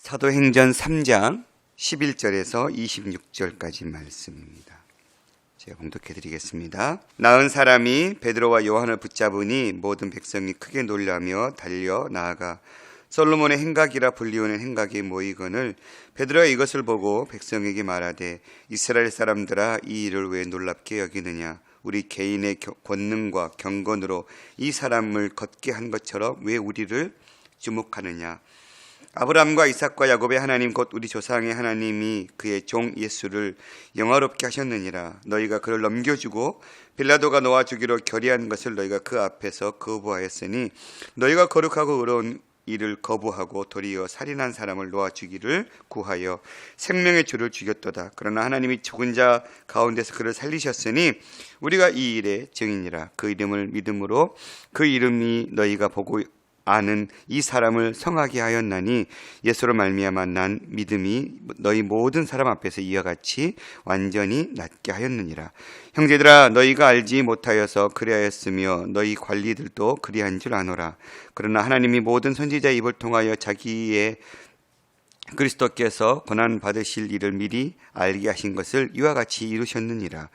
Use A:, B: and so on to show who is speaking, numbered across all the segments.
A: 사도행전 3장 11절에서 26절까지 말씀입니다. 제가 봉독해 드리겠습니다. 나은 사람이 베드로와 요한을 붙잡으니 모든 백성이 크게 놀라며 달려 나아가 솔로몬의 행각이라 불리우는 행각에 모이거늘 베드로가 이것을 보고 백성에게 말하되 이스라엘 사람들아 이 일을 왜 놀랍게 여기느냐 우리 개인의 권능과 경건으로 이 사람을 걷게 한 것처럼 왜 우리를 주목하느냐. 아브라함과 이삭과 야곱의 하나님 곧 우리 조상의 하나님이 그의 종 예수를 영화롭게 하셨느니라. 너희가 그를 넘겨주고 빌라도가 놓아주기로 결의한 것을 너희가 그 앞에서 거부하였으니 너희가 거룩하고 의로운 이를 거부하고 도리어 살인한 사람을 놓아주기를 구하여 생명의 주를 죽였도다. 그러나 하나님이 죽은 자 가운데서 그를 살리셨으니 우리가 이 일의 증인이라. 그 이름을 믿음으로 그 이름이 너희가 보고 아는 이 사람을 성하게 하였나니 예수로 말미암아 난 믿음이 너희 모든 사람 앞에서 이와 같이 완전히 낫게 하였느니라. 형제들아 너희가 알지 못하여서 그리하였으며 너희 관리들도 그리한 줄 아노라. 그러나 하나님이 모든 선지자의 입을 통하여 자기의 그리스도께서 고난 받으실 일을 미리 알게 하신 것을 이와 같이 이루셨느니라.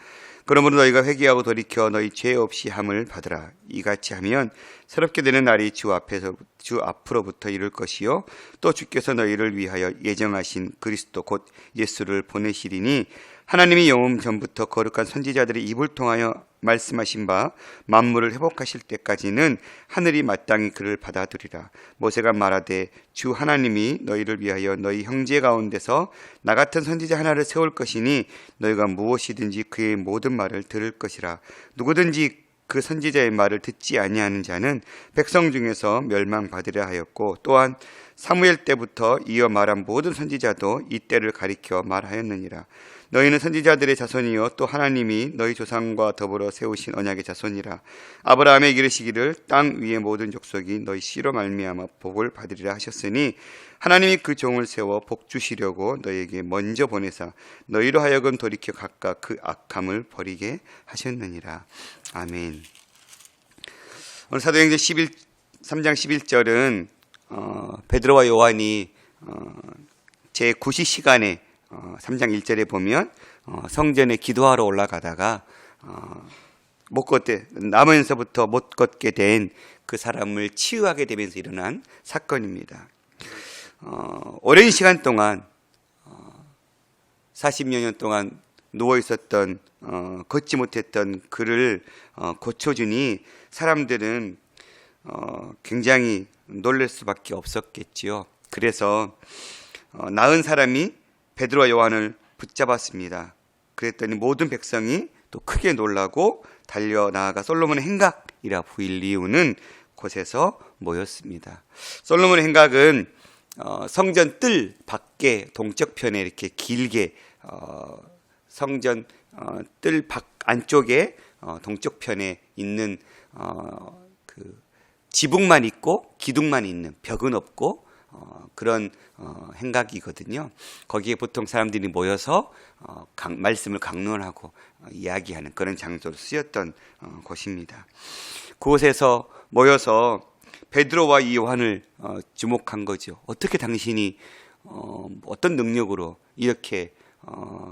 A: 그러므로 너희가 회개하고 돌이켜 너희 죄 없이 함을 받으라. 이같이 하면 새롭게 되는 날이 주 앞으로부터 이룰 것이요 또 주께서 너희를 위하여 예정하신 그리스도 곧 예수를 보내시리니 하나님이 영원 전부터 거룩한 선지자들의 입을 통하여 말씀하신 바 만물을 회복하실 때까지는 하늘이 마땅히 그를 받아들이라. 모세가 말하되 주 하나님이 너희를 위하여 너희 형제 가운데서 나 같은 선지자 하나를 세울 것이니 너희가 무엇이든지 그의 모든 말을 들을 것이라. 누구든지 그 선지자의 말을 듣지 아니하는 자는 백성 중에서 멸망받으려 하였고 또한 사무엘 때부터 이어 말한 모든 선지자도 이 때를 가리켜 말하였느니라. 너희는 선지자들의 자손이요 또 하나님이 너희 조상과 더불어 세우신 언약의 자손이라. 아브라함에게 이르시기를 땅 위의 모든 족속이 너희 씨로 말미암아 복을 받으리라 하셨으니 하나님이 그 종을 세워 복 주시려고 너희에게 먼저 보내사 너희로 하여금 돌이켜 각각 그 악함을 버리게 하셨느니라. 아멘. 오늘 사도행전 3장 11절은 베드로와 요한이 제9시 시간에 3장 1절에 보면 성전에 기도하러 올라가다가 나무에서부터 못 걷게 된 그 사람을 치유하게 되면서 일어난 사건입니다. 오랜 시간 동안 40여 년 동안 누워 있었던 걷지 못했던 그를 고쳐주니 사람들은 굉장히 놀랄 수밖에 없었겠지요. 그래서 나은 사람이 베드로와 요한을 붙잡았습니다. 그랬더니 모든 백성이 또 크게 놀라고 달려 나아가 솔로몬의 행각이라 불리우는 곳에서 모였습니다. 솔로몬의 행각은 성전 뜰 밖에 동쪽편에 이렇게 길게 성전 뜰 밖 안쪽에 동쪽편에 있는 그 지붕만 있고 기둥만 있는 벽은 없고 그런 행각이거든요. 거기에 보통 사람들이 모여서 말씀을 강론하고 이야기하는 그런 장소로 쓰였던 곳입니다. 그곳에서 모여서 베드로와 이 요한을 주목한 거죠. 어떻게 당신이 어떤 능력으로 이렇게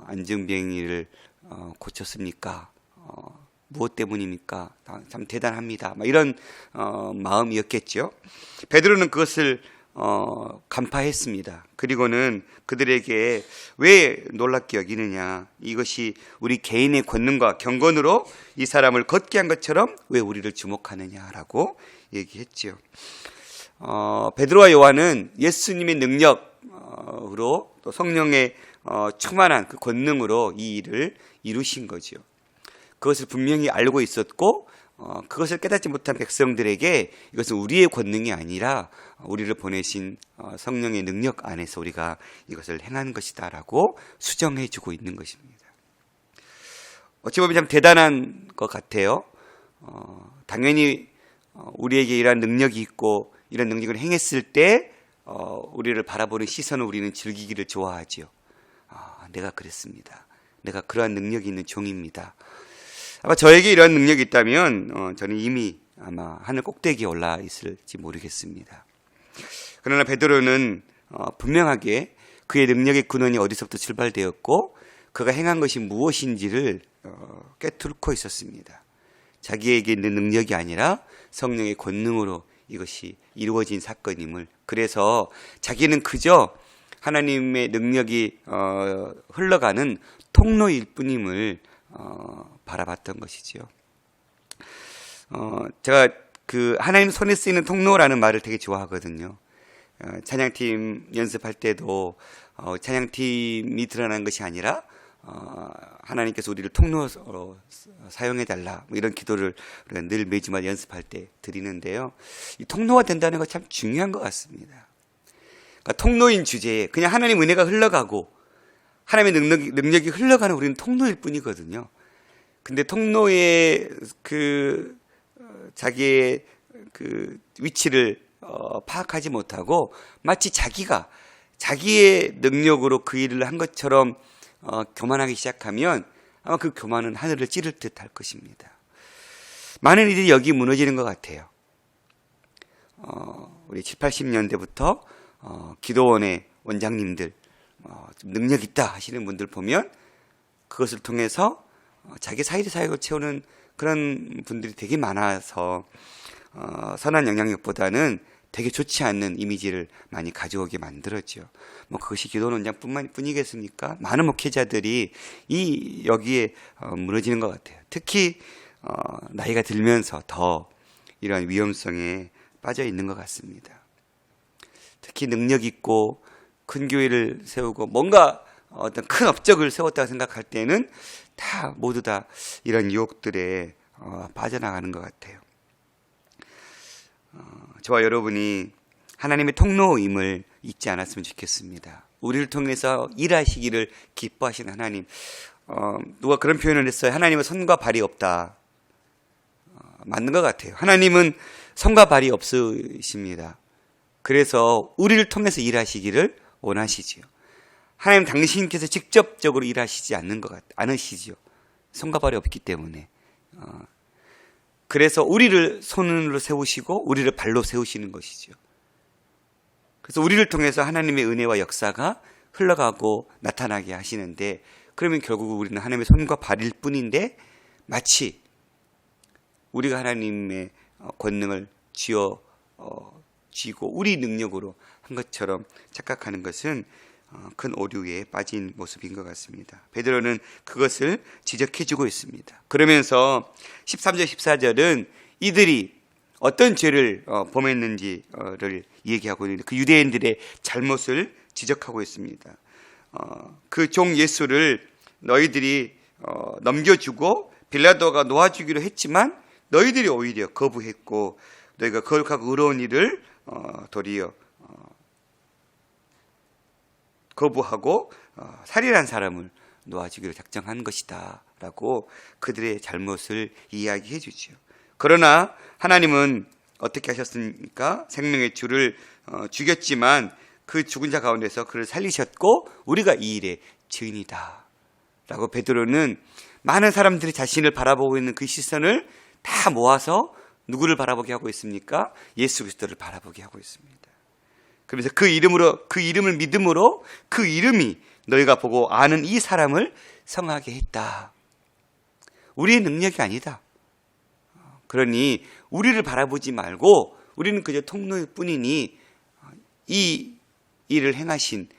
A: 안증뱅이를 고쳤습니까? 무엇 때문입니까? 참 대단합니다. 이런 마음이었겠죠. 베드로는 그것을 간파했습니다. 그리고는 그들에게 왜 놀랍게 여기느냐, 이것이 우리 개인의 권능과 경건으로 이 사람을 걷게 한 것처럼 왜 우리를 주목하느냐라고 얘기했죠. 베드로와 요한은 예수님의 능력으로 또 성령의 충만한 그 권능으로 이 일을 이루신 거죠. 그것을 분명히 알고 있었고 그것을 깨닫지 못한 백성들에게 이것은 우리의 권능이 아니라 우리를 보내신 성령의 능력 안에서 우리가 이것을 행한 것이다라고 수정해 주고 있는 것입니다. 어찌 보면 참 대단한 것 같아요. 당연히 우리에게 이러한 능력이 있고 이런 능력을 행했을 때 우리를 바라보는 시선을 우리는 즐기기를 좋아하죠. 내가 그랬습니다. 내가 그러한 능력이 있는 종입니다. 아마 저에게 이런 능력이 있다면 저는 이미 아마 하늘 꼭대기에 올라 있을지 모르겠습니다. 그러나 베드로는 분명하게 그의 능력의 근원이 어디서부터 출발되었고 그가 행한 것이 무엇인지를 꿰뚫고 있었습니다. 자기에게 있는 능력이 아니라 성령의 권능으로 이것이 이루어진 사건임을, 그래서 자기는 그저 하나님의 능력이 흘러가는 통로일 뿐임을 바라봤던 것이지요. 제가 그 하나님 손에 쓰이는 통로라는 말을 되게 좋아하거든요. 찬양팀 연습할 때도 찬양팀이 드러난 것이 아니라 하나님께서 우리를 통로로 사용해달라, 뭐 이런 기도를 우리가 늘 매주마다 연습할 때 드리는데요. 이 통로가 된다는 거 참 중요한 것 같습니다. 그러니까 통로인 주제에 그냥 하나님 은혜가 흘러가고 하나님의 능력이 흘러가는 우리는 통로일 뿐이거든요. 근데 통로의 자기의 위치를 파악하지 못하고 마치 자기의 능력으로 그 일을 한 것처럼 교만하기 시작하면 아마 그 교만은 하늘을 찌를 듯 할 것입니다. 많은 일이 여기 무너지는 것 같아요. 우리 7, 80년대부터 기도원의 원장님들, 좀 능력 있다 하시는 분들 보면 그것을 통해서 자기 사회를 채우는 그런 분들이 되게 많아서 선한 영향력보다는 되게 좋지 않는 이미지를 많이 가져오게 만들었죠. 뭐 그것이 기도원 원장뿐이겠습니까? 많은 목회자들이 여기에 무너지는 것 같아요. 특히 나이가 들면서 더 이러한 위험성에 빠져 있는 것 같습니다. 특히 능력 있고 큰 교회를 세우고 뭔가 어떤 큰 업적을 세웠다고 생각할 때는 모두 다 이런 유혹들에 빠져나가는 것 같아요. 저와 여러분이 하나님의 통로임을 잊지 않았으면 좋겠습니다. 우리를 통해서 일하시기를 기뻐하시는 하나님. 누가 그런 표현을 했어요. 하나님은 손과 발이 없다. 맞는 것 같아요. 하나님은 손과 발이 없으십니다. 그래서 우리를 통해서 일하시기를 원하시지요. 하나님 당신께서 직접적으로 일하시지 않으시지요. 손과 발이 없기 때문에. 그래서 우리를 손으로 세우시고 우리를 발로 세우시는 것이죠. 그래서 우리를 통해서 하나님의 은혜와 역사가 흘러가고 나타나게 하시는데, 그러면 결국 우리는 하나님의 손과 발일 뿐인데 마치 우리가 하나님의 권능을 쥐고 우리 능력으로 한 것처럼 착각하는 것은 큰 오류에 빠진 모습인 것 같습니다. 베드로는 그것을 지적해주고 있습니다. 그러면서 13절 14절은 이들이 어떤 죄를 범했는지를 얘기하고 있는데 그 유대인들의 잘못을 지적하고 있습니다. 그 종 예수를 너희들이 넘겨주고 빌라도가 놓아주기로 했지만 너희들이 오히려 거부했고 너희가 거룩하고 의로운 일을 도리어 거부하고 살인한 사람을 놓아주기로 작정한 것이다 라고 그들의 잘못을 이야기해 주죠. 그러나 하나님은 어떻게 하셨습니까? 생명의 주를 죽였지만 그 죽은 자 가운데서 그를 살리셨고 우리가 이 일의 증인이다 라고 베드로는 많은 사람들이 자신을 바라보고 있는 그 시선을 다 모아서 누구를 바라보게 하고 있습니까? 예수 그리스도를 바라보게 하고 있습니다. 그래서 그 이름을 믿음으로 그 이름이 너희가 보고 아는 이 사람을 성하게 했다. 우리의 능력이 아니다. 그러니 우리를 바라보지 말고 우리는 그저 통로일 뿐이니 이 일을 행하신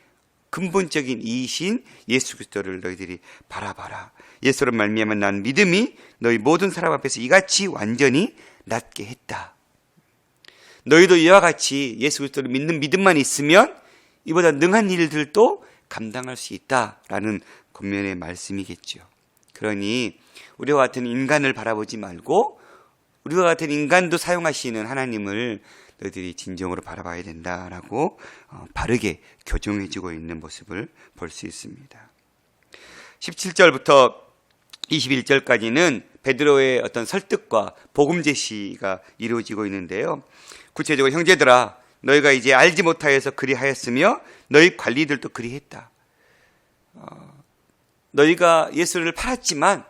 A: 근본적인 이이신 예수 그리스도를 너희들이 바라봐라. 예수로 말미암아 난 믿음이 너희 모든 사람 앞에서 이같이 완전히 낫게 했다. 너희도 이와 같이 예수 그리스도를 믿는 믿음만 있으면 이보다 능한 일들도 감당할 수 있다라는 권면의 말씀이겠죠. 그러니 우리와 같은 인간을 바라보지 말고 우리와 같은 인간도 사용하시는 하나님을 너희들이 진정으로 바라봐야 된다라고 바르게 교정해주고 있는 모습을 볼 수 있습니다. 17절부터 21절까지는 베드로의 어떤 설득과 복음 제시가 이루어지고 있는데요. 구체적으로 형제들아 너희가 이제 알지 못하여서 그리하였으며 너희 관리들도 그리했다. 너희가 예수를 팔았지만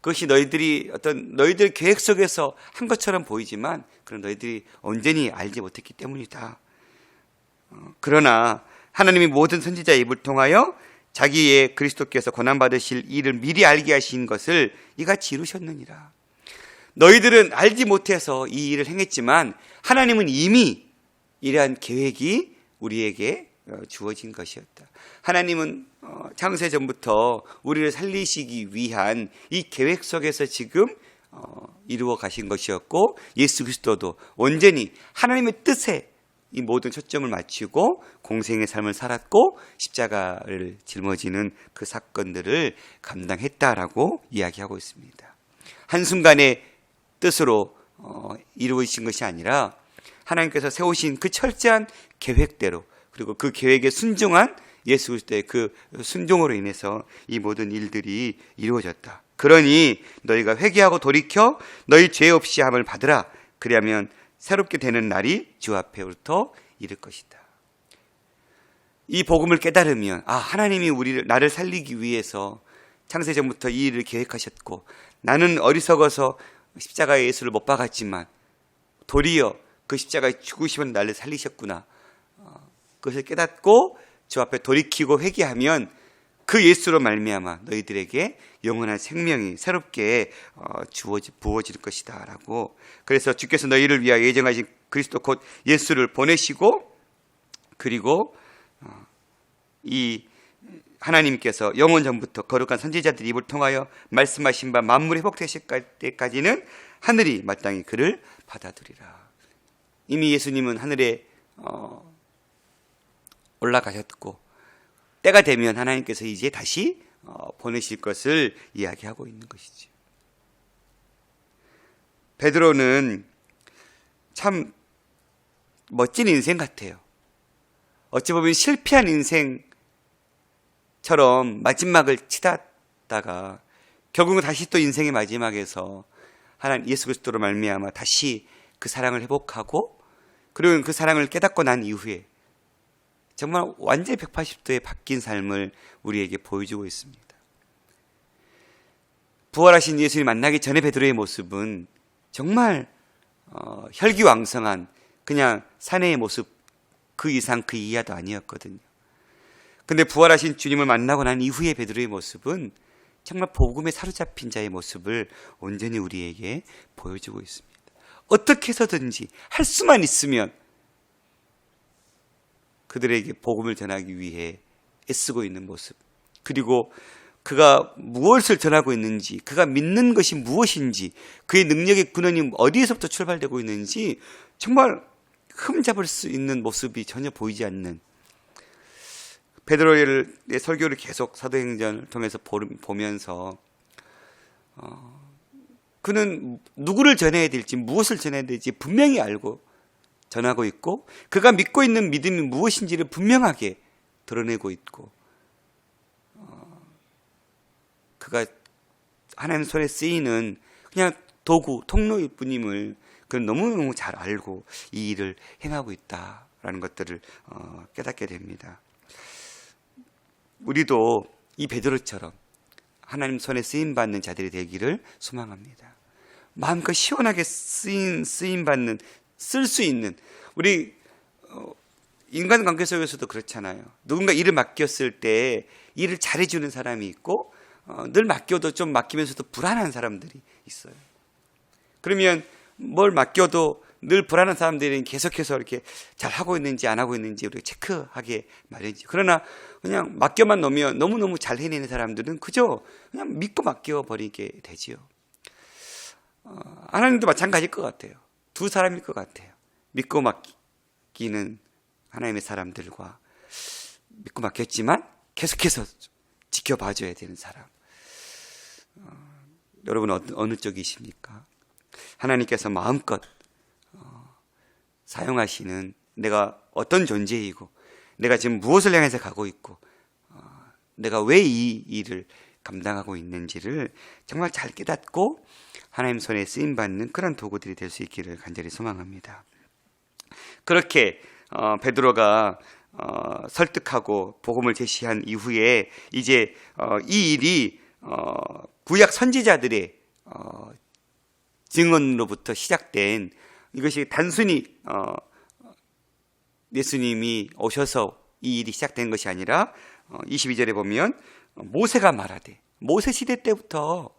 A: 그것이 너희들 계획 속에서 한 것처럼 보이지만 그런 너희들이 온전히 알지 못했기 때문이다. 그러나 하나님이 모든 선지자의 입을 통하여 자기의 그리스도께서 고난받으실 일을 미리 알게 하신 것을 이같이 이루셨느니라. 너희들은 알지 못해서 이 일을 행했지만 하나님은 이미 이러한 계획이 우리에게 주어진 것이었다. 하나님은 창세 전부터 우리를 살리시기 위한 이 계획 속에서 지금 이루어 가신 것이었고, 예수 그리스도도 온전히 하나님의 뜻에 이 모든 초점을 맞추고 공생의 삶을 살았고 십자가를 짊어지는 그 사건들을 감당했다라고 이야기하고 있습니다. 한순간의 뜻으로 이루어진 것이 아니라 하나님께서 세우신 그 철저한 계획대로, 그리고 그 계획에 순종한 예수 그리스도의 그 순종으로 인해서 이 모든 일들이 이루어졌다. 그러니 너희가 회개하고 돌이켜 너희 죄 없이 함을 받으라. 그리하면 새롭게 되는 날이 주 앞에부터 이를 것이다. 이 복음을 깨달으면 하나님이 나를 살리기 위해서 창세 전부터 이 일을 계획하셨고, 나는 어리석어서 십자가의 예수를 못 박았지만 도리어 그 십자가의 죽으시면 나를 살리셨구나. 그것을 깨닫고 주 앞에 돌이키고 회개하면 그 예수로 말미암아 너희들에게 영원한 생명이 새롭게 부어질 것이다 라고. 그래서 주께서 너희를 위하여 예정하신 그리스도 곧 예수를 보내시고, 그리고 이 하나님께서 영원 전부터 거룩한 선지자들 입을 통하여 말씀하신 바 만물이 회복되실 때까지는 하늘이 마땅히 그를 받아들이라. 이미 예수님은 하늘에 올라가셨고, 때가 되면 하나님께서 이제 다시 보내실 것을 이야기하고 있는 것이죠. 베드로는 참 멋진 인생 같아요. 어찌 보면 실패한 인생처럼 마지막을 치닫다가 결국은 다시 또 인생의 마지막에서 하나님 예수 그리스도로 말미암아 다시 그 사랑을 회복하고, 그리고 그 사랑을 깨닫고 난 이후에 정말 완전히 180도의 바뀐 삶을 우리에게 보여주고 있습니다. 부활하신 예수님 만나기 전에 베드로의 모습은 정말 혈기왕성한 그냥 사내의 모습, 그 이상 그 이하도 아니었거든요. 근데 부활하신 주님을 만나고 난 이후의 베드로의 모습은 정말 복음에 사로잡힌 자의 모습을 온전히 우리에게 보여주고 있습니다. 어떻게 해서든지 할 수만 있으면 그들에게 복음을 전하기 위해 애쓰고 있는 모습, 그리고 그가 무엇을 전하고 있는지, 그가 믿는 것이 무엇인지, 그의 능력의 근원이 어디에서부터 출발되고 있는지 정말 흠잡을 수 있는 모습이 전혀 보이지 않는, 베드로의 설교를 계속 사도행전을 통해서 보면서 그는 누구를 전해야 될지, 무엇을 전해야 될지 분명히 알고 전하고 있고, 그가 믿고 있는 믿음이 무엇인지를 분명하게 드러내고 있고, 그가 하나님 손에 쓰이는 그냥 도구, 통로일 뿐임을 그는 너무너무 잘 알고 이 일을 행하고 있다라는 것들을 깨닫게 됩니다. 우리도 이 베드로처럼 하나님 손에 쓰임받는 자들이 되기를 소망합니다. 마음껏 시원하게 쓰임받는, 쓸 수 있는, 우리 인간관계 속에서도 그렇잖아요. 누군가 일을 맡겼을 때 일을 잘해주는 사람이 있고, 늘 맡겨도 좀 맡기면서도 불안한 사람들이 있어요. 그러면 뭘 맡겨도 늘 불안한 사람들은 계속해서 이렇게 잘 하고 있는지 안 하고 있는지 우리가 체크하게 마련이죠. 그러나 그냥 맡겨만 놓으면 너무너무 잘 해내는 사람들은 그저 그냥 믿고 맡겨버리게 되지요. 하나님도 마찬가지일 것 같아요. 두 사람일 것 같아요. 믿고 맡기는 하나님의 사람들과 믿고 맡겼지만 계속해서 지켜봐줘야 되는 사람. 여러분 어느 쪽이십니까? 하나님께서 마음껏 사용하시는 내가 어떤 존재이고, 내가 지금 무엇을 향해서 가고 있고, 내가 왜 이 일을 감당하고 있는지를 정말 잘 깨닫고 하나님 손에 쓰임받는 그런 도구들이 될 수 있기를 간절히 소망합니다. 그렇게 베드로가 설득하고 복음을 제시한 이후에 이제 이 일이 구약 선지자들의 증언으로부터 시작된, 이것이 단순히 예수님이 오셔서 이 일이 시작된 것이 아니라 22절에 보면 모세가 말하되, 모세 시대 때부터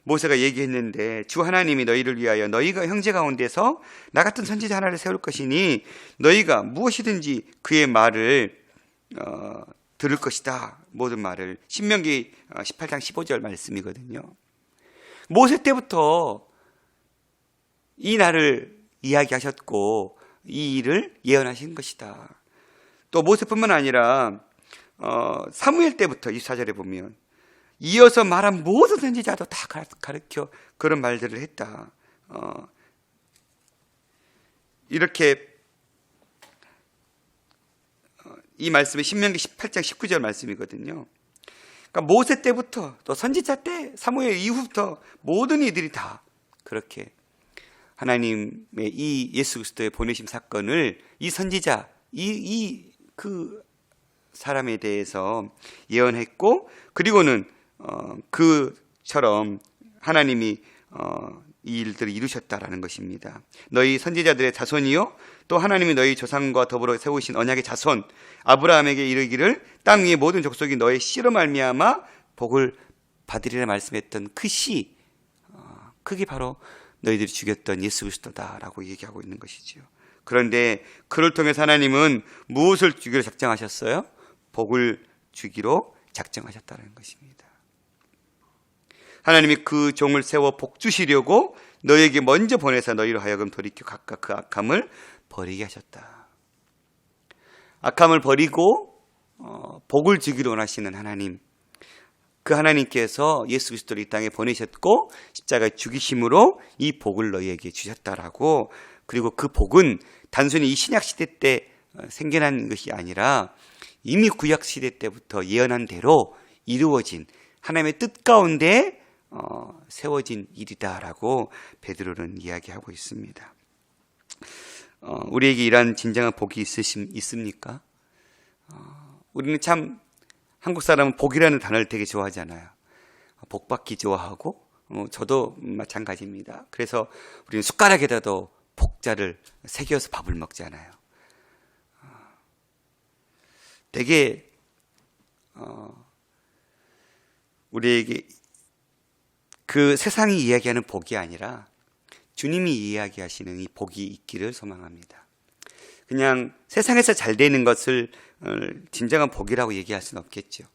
A: 모세가 얘기했는데, 주 하나님이 너희를 위하여 너희가 형제 가운데서 나 같은 선지자 하나를 세울 것이니 너희가 무엇이든지 그의 말을 들을 것이다. 모든 말을. 신명기 18장 15절 말씀이거든요. 모세 때부터 이 날을 이야기하셨고 이 일을 예언하신 것이다. 또 모세뿐만 아니라 사무엘 때부터 24절에 보면 이어서 말한 모든 선지자도 다 가르쳐 그런 말들을 했다. 이렇게 이 말씀이 신명기 18장 19절 말씀이거든요. 그러니까 모세 때부터 또 선지자 때 사무엘 이후부터 모든 이들이 다 그렇게 하나님의 이 예수 그리스도의 보내심 사건을 이 선지자 그 사람에 대해서 예언했고, 그리고는 그처럼 하나님이 이 일들을 이루셨다라는 것입니다. 너희 선지자들의 자손이요 또 하나님이 너희 조상과 더불어 세우신 언약의 자손 아브라함에게 이르기를 땅 위의 모든 족속이 너의 씨로 말미암아 복을 받으리라 말씀했던 그 씨, 그게 바로 너희들이 죽였던 예수 그리스도다라고 얘기하고 있는 것이죠. 그런데 그를 통해서 하나님은 무엇을 주기로 작정하셨어요? 복을 주기로 작정하셨다는 것입니다. 하나님이 그 종을 세워 복 주시려고 너에게 먼저 보내서 너희로 하여금 돌이켜 각각 그 악함을 버리게 하셨다. 악함을 버리고 복을 주기로 원하시는 하나님, 그 하나님께서 예수 그리스도를 이 땅에 보내셨고 십자가에 죽이심으로 이 복을 너희에게 주셨다라고. 그리고 그 복은 단순히 이 신약 시대 때 생겨난 것이 아니라 이미 구약 시대 때부터 예언한 대로 이루어진 하나님의 뜻 가운데 세워진 일이다라고 베드로는 이야기하고 있습니다. 우리에게 이러한 진정한 복이 있습니까? 우리는 참 한국 사람은 복이라는 단어를 되게 좋아하잖아요. 복받기 좋아하고 저도 마찬가지입니다. 그래서 우리는 숟가락에다도 복자를 새겨서 밥을 먹잖아요. 되게 우리에게 그 세상이 이야기하는 복이 아니라 주님이 이야기하시는 이 복이 있기를 소망합니다. 그냥 세상에서 잘 되는 것을 진정한 복이라고 얘기할 수는 없겠죠.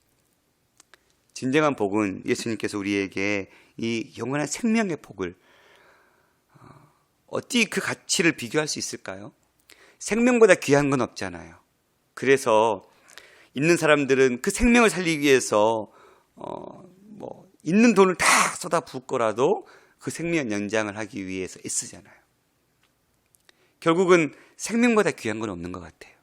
A: 진정한 복은 예수님께서 우리에게 이 영원한 생명의 복을, 어찌 그 가치를 비교할 수 있을까요? 생명보다 귀한 건 없잖아요. 그래서 있는 사람들은 그 생명을 살리기 위해서 있는 돈을 다 쏟아부을 거라도 그 생명 연장을 하기 위해서 애쓰잖아요. 결국은 생명보다 귀한 건 없는 것 같아요.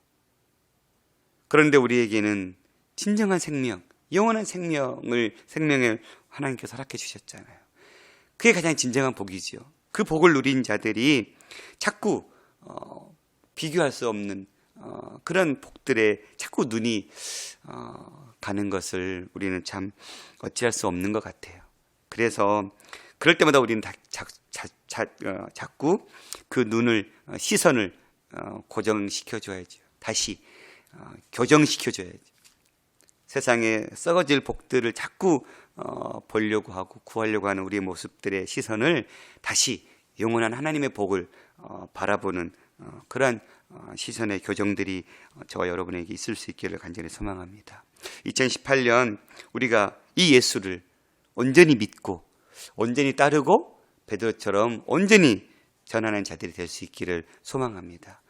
A: 그런데 우리에게는 진정한 생명, 영원한 생명을 하나님께서 허락해 주셨잖아요. 그게 가장 진정한 복이죠. 그 복을 누린 자들이 자꾸 비교할 수 없는 그런 복들에 자꾸 눈이 가는 것을 우리는 참 어찌할 수 없는 것 같아요. 그래서 그럴 때마다 우리는 자꾸 그 시선을 고정시켜줘야죠. 다시 교정시켜줘야죠. 세상에 썩어질 복들을 자꾸 보려고 하고 구하려고 하는 우리의 모습들의 시선을 다시 영원한 하나님의 복을 바라보는 그러한 시선의 교정들이 저와 여러분에게 있을 수 있기를 간절히 소망합니다. 2018년 우리가 이 예수를 온전히 믿고 온전히 따르고 베드로처럼 온전히 전하는 자들이 될 수 있기를 소망합니다.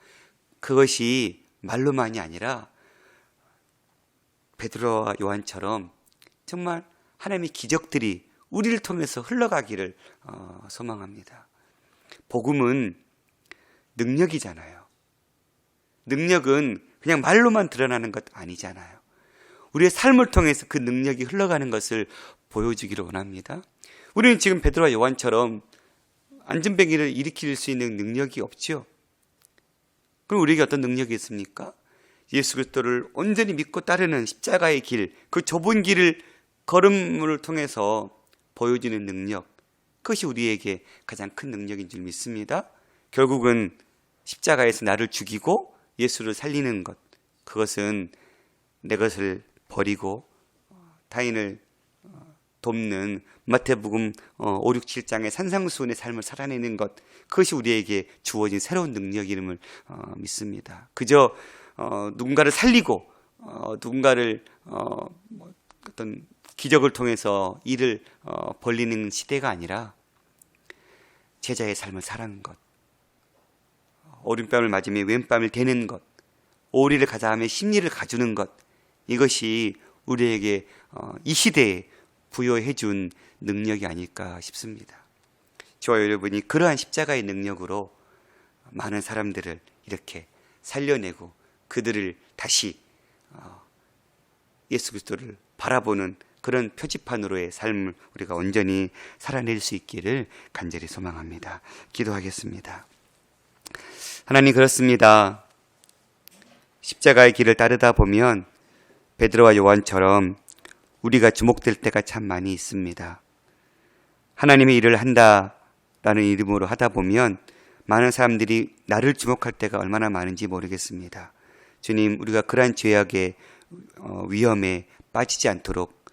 A: 그것이 말로만이 아니라 베드로와 요한처럼 정말 하나님의 기적들이 우리를 통해서 흘러가기를 소망합니다. 복음은 능력이잖아요. 능력은 그냥 말로만 드러나는 것 아니잖아요. 우리의 삶을 통해서 그 능력이 흘러가는 것을 보여주기를 원합니다. 우리는 지금 베드로와 요한처럼 안전뱅이를 일으킬 수 있는 능력이 없죠. 그럼 우리에게 어떤 능력이 있습니까? 예수 그리스도를 온전히 믿고 따르는 십자가의 길, 그 좁은 길을 걸음을 통해서 보여주는 능력, 그것이 우리에게 가장 큰 능력인 줄 믿습니다. 결국은 십자가에서 나를 죽이고 예수를 살리는 것, 그것은 내 것을 버리고 타인을 돕는 마태복음 5, 6, 7장의 산상수훈의 삶을 살아내는 것, 그것이 우리에게 주어진 새로운 능력임을 믿습니다. 그저 누군가를 살리고 누군가를 어떤 기적을 통해서 일을 벌리는 시대가 아니라 제자의 삶을 살아가는 것, 오른뺨을 맞으며 왼뺨을 대는 것, 오리를 가자 하며 심리를 가주는 것, 이것이 우리에게 이 시대에 부여해 준 능력이 아닐까 싶습니다. 저와 여러분이 그러한 십자가의 능력으로 많은 사람들을 이렇게 살려내고 그들을 다시 예수 그리스도를 바라보는 그런 표지판으로의 삶을 우리가 온전히 살아낼 수 있기를 간절히 소망합니다. 기도하겠습니다. 하나님, 그렇습니다. 십자가의 길을 따르다 보면 베드로와 요한처럼 우리가 주목될 때가 참 많이 있습니다. 하나님의 일을 한다라는 이름으로 하다 보면 많은 사람들이 나를 주목할 때가 얼마나 많은지 모르겠습니다. 주님, 우리가 그러한 죄악의 위험에 빠지지 않도록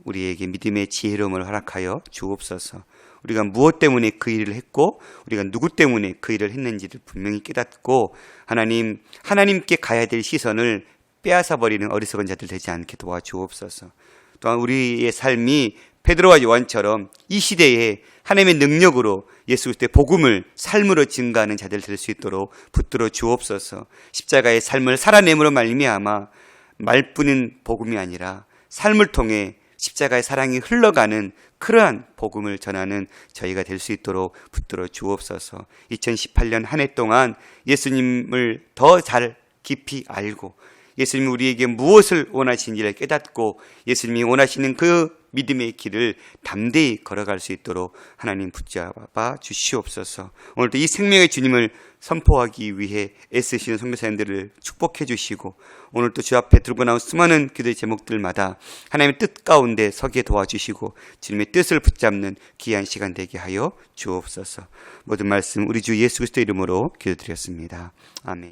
A: 우리에게 믿음의 지혜로움을 허락하여 주옵소서. 우리가 무엇 때문에 그 일을 했고 우리가 누구 때문에 그 일을 했는지를 분명히 깨닫고 하나님께 가야 될 시선을 빼앗아 버리는 어리석은 자들 되지 않게 도와주옵소서. 또한 우리의 삶이 베드로와 요한처럼 이 시대에 하나님의 능력으로 예수 그리스도의 복음을 삶으로 증거하는 자들 될 수 있도록 붙들어 주옵소서. 십자가의 삶을 살아내므로 말미암아 말뿐인 복음이 아니라 삶을 통해 십자가의 사랑이 흘러가는 그러한 복음을 전하는 저희가 될 수 있도록 붙들어 주옵소서. 2018년 한 해 동안 예수님을 더 잘 깊이 알고 예수님이 우리에게 무엇을 원하시는지를 깨닫고 예수님이 원하시는 그 믿음의 길을 담대히 걸어갈 수 있도록 하나님 붙잡아 주시옵소서. 오늘도 이 생명의 주님을 선포하기 위해 애쓰시는 선교사님들을 축복해 주시고 오늘도 주 앞에 들고 나온 수많은 기도의 제목들마다 하나님의 뜻 가운데 서게 도와주시고 주님의 뜻을 붙잡는 귀한 시간 되게 하여 주옵소서. 모든 말씀 우리 주 예수 그리스도 이름으로 기도드렸습니다. 아멘.